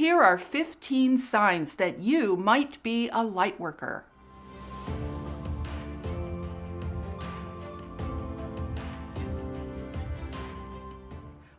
Here are 15 signs that you might be a lightworker.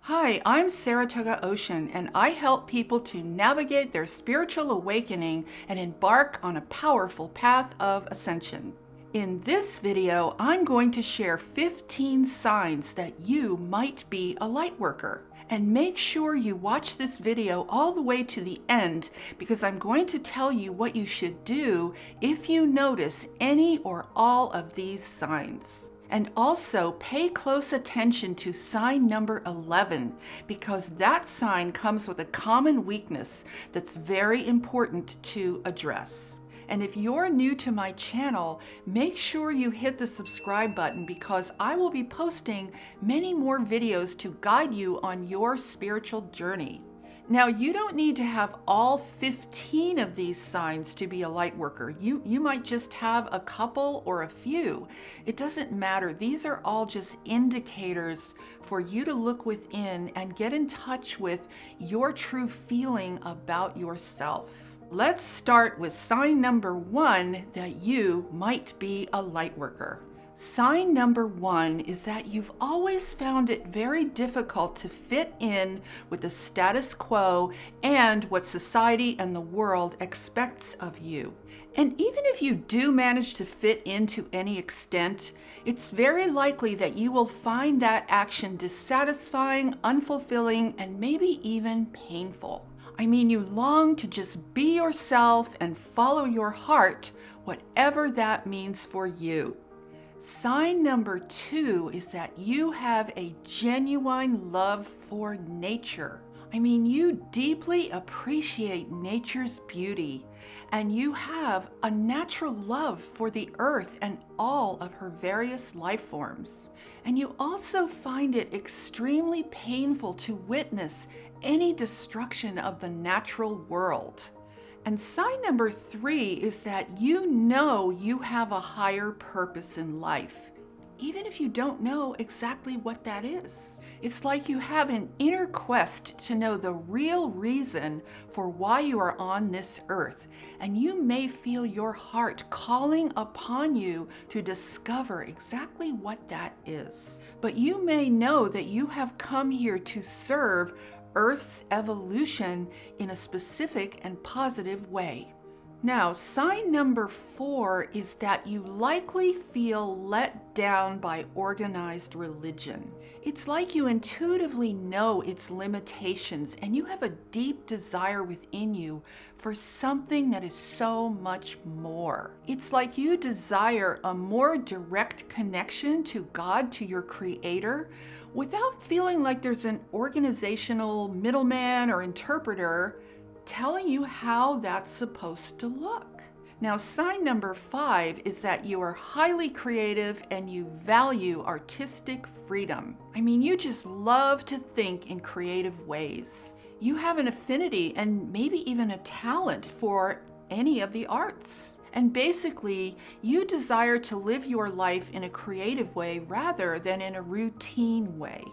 Hi, I'm Saratoga Ocean, and I help people to navigate their spiritual awakening and embark on a powerful path of ascension. In this video, I'm going to share 15 signs that you might be a lightworker. And make sure you watch this video all the way to the end, because I'm going to tell you what you should do if you notice any or all of these signs. And also pay close attention to sign number 11, because that sign comes with a common weakness that's very important to address. And if you're new to my channel, make sure you hit the subscribe button, because I will be posting many more videos to guide you on your spiritual journey. Now, you don't need to have all 15 of these signs to be a light worker. You might just have a couple or a few. It doesn't matter. These are all just indicators for you to look within and get in touch with your true feeling about yourself. Let's start with sign number 1 that you might be a light worker. Sign number 1 is that you've always found it very difficult to fit in with the status quo and what society and the world expects of you. And even if you do manage to fit in to any extent, it's very likely that you will find that action dissatisfying, unfulfilling, and maybe even painful. I mean, you long to just be yourself and follow your heart, whatever that means for you. Sign number 2 is that you have a genuine love for nature. I mean, you deeply appreciate nature's beauty, and you have a natural love for the earth and all of her various life forms. And you also find it extremely painful to witness any destruction of the natural world. And sign number 3 is that you know you have a higher purpose in life, even if you don't know exactly what that is. It's like you have an inner quest to know the real reason for why you are on this earth, and you may feel your heart calling upon you to discover exactly what that is. But you may know that you have come here to serve Earth's evolution in a specific and positive way. Now, sign number 4 is that you likely feel let down by organized religion. It's like you intuitively know its limitations, and you have a deep desire within you for something that is so much more. It's like you desire a more direct connection to God, to your Creator, without feeling like there's an organizational middleman or interpreter telling you how that's supposed to look. Now, sign number 5 is that you are highly creative and you value artistic freedom. I mean, you just love to think in creative ways. You have an affinity and maybe even a talent for any of the arts. And basically, you desire to live your life in a creative way rather than in a routine way.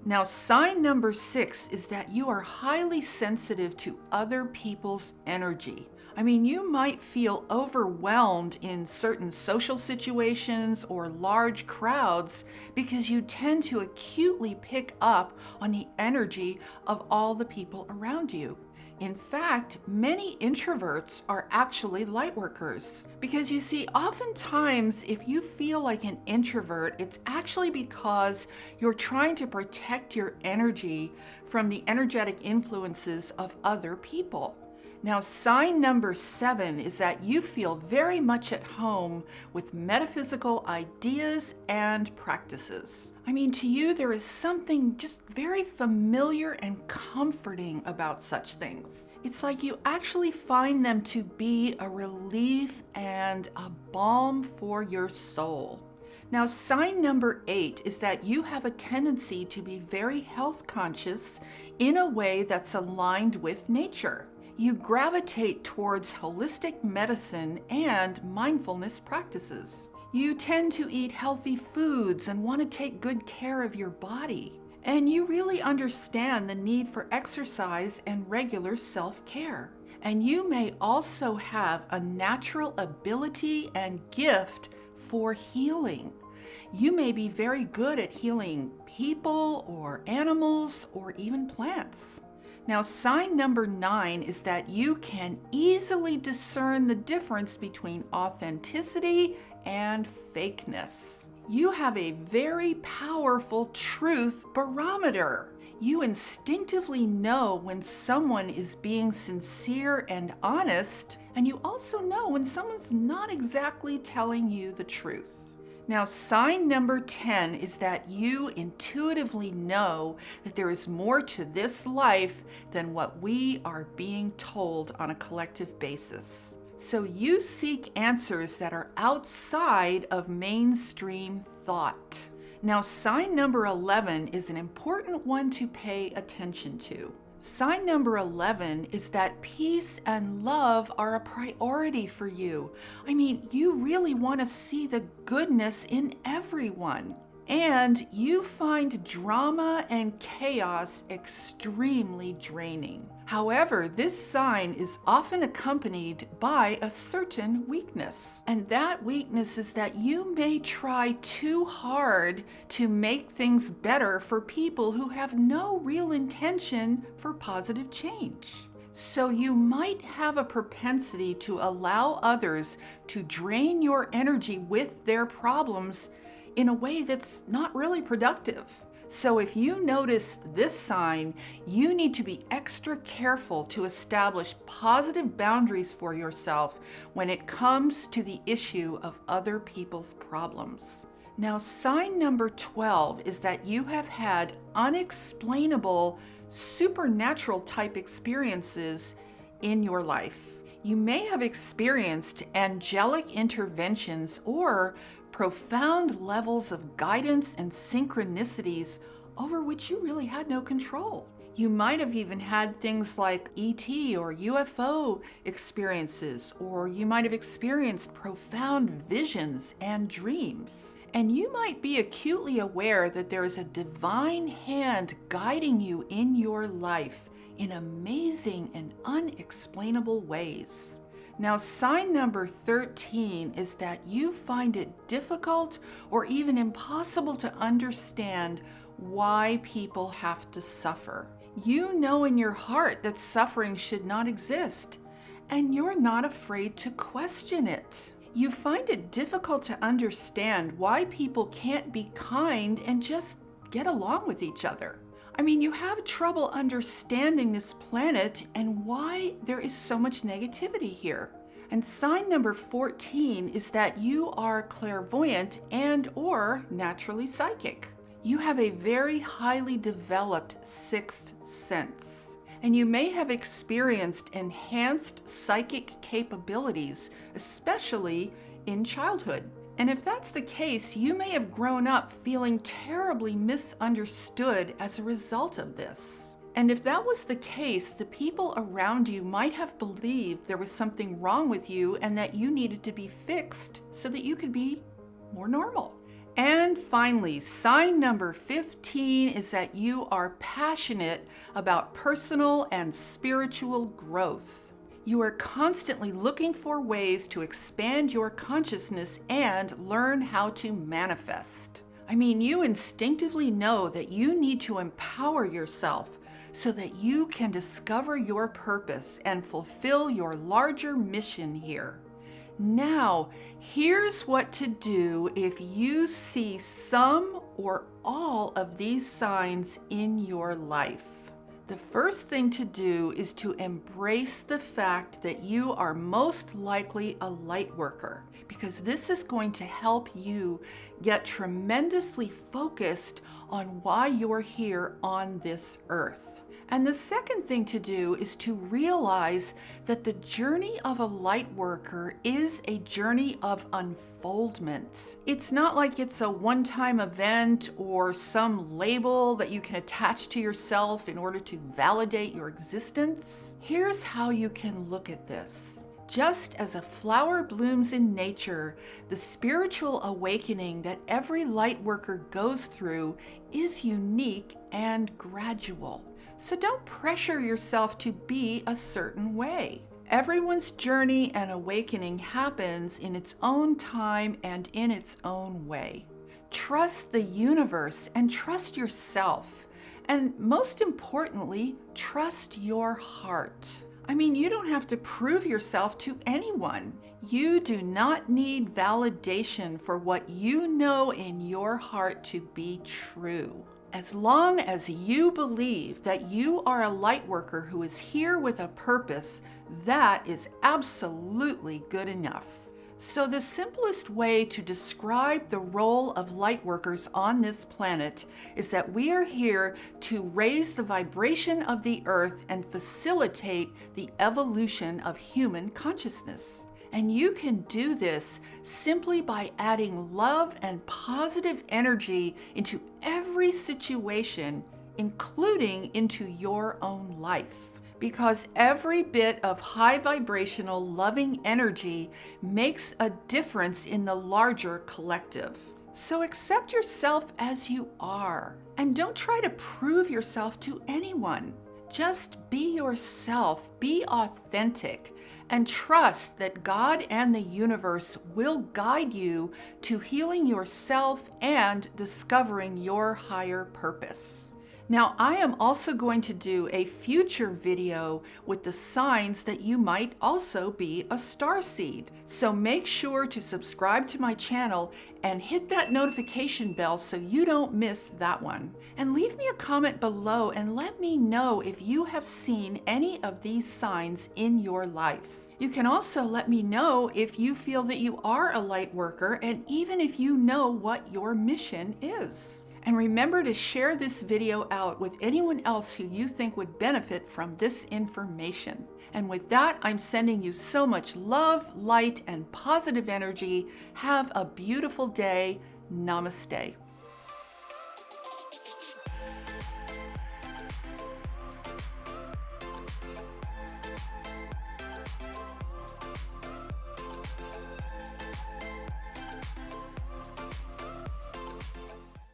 Now, sign number 6 is that you are highly sensitive to other people's energy. I mean, you might feel overwhelmed in certain social situations or large crowds because you tend to acutely pick up on the energy of all the people around you. In fact, many introverts are actually lightworkers, because you see, oftentimes if you feel like an introvert, it's actually because you're trying to protect your energy from the energetic influences of other people. Now, sign number 7 is that you feel very much at home with metaphysical ideas and practices. I mean, to you, there is something just very familiar and comforting about such things. It's like you actually find them to be a relief and a balm for your soul. Now, sign number 8 is that you have a tendency to be very health conscious in a way that's aligned with nature. You gravitate towards holistic medicine and mindfulness practices. You tend to eat healthy foods and want to take good care of your body. And you really understand the need for exercise and regular self-care. And you may also have a natural ability and gift for healing. You may be very good at healing people or animals or even plants. Now, sign number 9 is that you can easily discern the difference between authenticity and fakeness. You have a very powerful truth barometer. You instinctively know when someone is being sincere and honest, and you also know when someone's not exactly telling you the truth. Now, sign number 10 is that you intuitively know that there is more to this life than what we are being told on a collective basis. So you seek answers that are outside of mainstream thought. Now, sign number 11 is an important one to pay attention to. Sign number 11 is that peace and love are a priority for you. I mean, you really want to see the goodness in everyone. And you find drama and chaos extremely draining. However, this sign is often accompanied by a certain weakness. And that weakness is that you may try too hard to make things better for people who have no real intention for positive change. So you might have a propensity to allow others to drain your energy with their problems in a way that's not really productive. So if you notice this sign, you need to be extra careful to establish positive boundaries for yourself when it comes to the issue of other people's problems. Now, sign number 12 is that you have had unexplainable, supernatural type experiences in your life. You may have experienced angelic interventions or profound levels of guidance and synchronicities over which you really had no control. You might have even had things like ET or UFO experiences, or you might have experienced profound visions and dreams. And you might be acutely aware that there is a divine hand guiding you in your life in amazing and unexplainable ways. Now, sign number 13 is that you find it difficult or even impossible to understand why people have to suffer. You know in your heart that suffering should not exist, and you're not afraid to question it. You find it difficult to understand why people can't be kind and just get along with each other. I mean, you have trouble understanding this planet and why there is so much negativity here. And sign number 14 is that you are clairvoyant and or naturally psychic. You have a very highly developed sixth sense, and you may have experienced enhanced psychic capabilities, especially in childhood. And if that's the case, you may have grown up feeling terribly misunderstood as a result of this. And if that was the case, the people around you might have believed there was something wrong with you and that you needed to be fixed so that you could be more normal. And finally, sign number 15 is that you are passionate about personal and spiritual growth. You are constantly looking for ways to expand your consciousness and learn how to manifest. I mean, you instinctively know that you need to empower yourself so that you can discover your purpose and fulfill your larger mission here. Now, here's what to do if you see some or all of these signs in your life. The first thing to do is to embrace the fact that you are most likely a light worker, because this is going to help you get tremendously focused on why you're here on this earth. And the second thing to do is to realize that the journey of a light worker is a journey of unfoldment. It's not like it's a one-time event or some label that you can attach to yourself in order to validate your existence. Here's how you can look at this. Just as a flower blooms in nature, the spiritual awakening that every Lightworker goes through is unique and gradual. So don't pressure yourself to be a certain way. Everyone's journey and awakening happens in its own time and in its own way. Trust the universe and trust yourself. And most importantly, trust your heart. I mean, you don't have to prove yourself to anyone. You do not need validation for what you know in your heart to be true. As long as you believe that you are a Lightworker who is here with a purpose, that is absolutely good enough. So the simplest way to describe the role of Lightworkers on this planet is that we are here to raise the vibration of the earth and facilitate the evolution of human consciousness. And you can do this simply by adding love and positive energy into every situation, including into your own life. Because every bit of high vibrational loving energy makes a difference in the larger collective. So accept yourself as you are and don't try to prove yourself to anyone. Just be yourself, be authentic, and trust that God and the universe will guide you to healing yourself and discovering your higher purpose. Now, I am also going to do a future video with the signs that you might also be a starseed. So make sure to subscribe to my channel and hit that notification bell so you don't miss that one. And leave me a comment below and let me know if you have seen any of these signs in your life. You can also let me know if you feel that you are a Lightworker and even if you know what your mission is. And remember to share this video out with anyone else who you think would benefit from this information. And with that, I'm sending you so much love, light, and positive energy. Have a beautiful day. Namaste.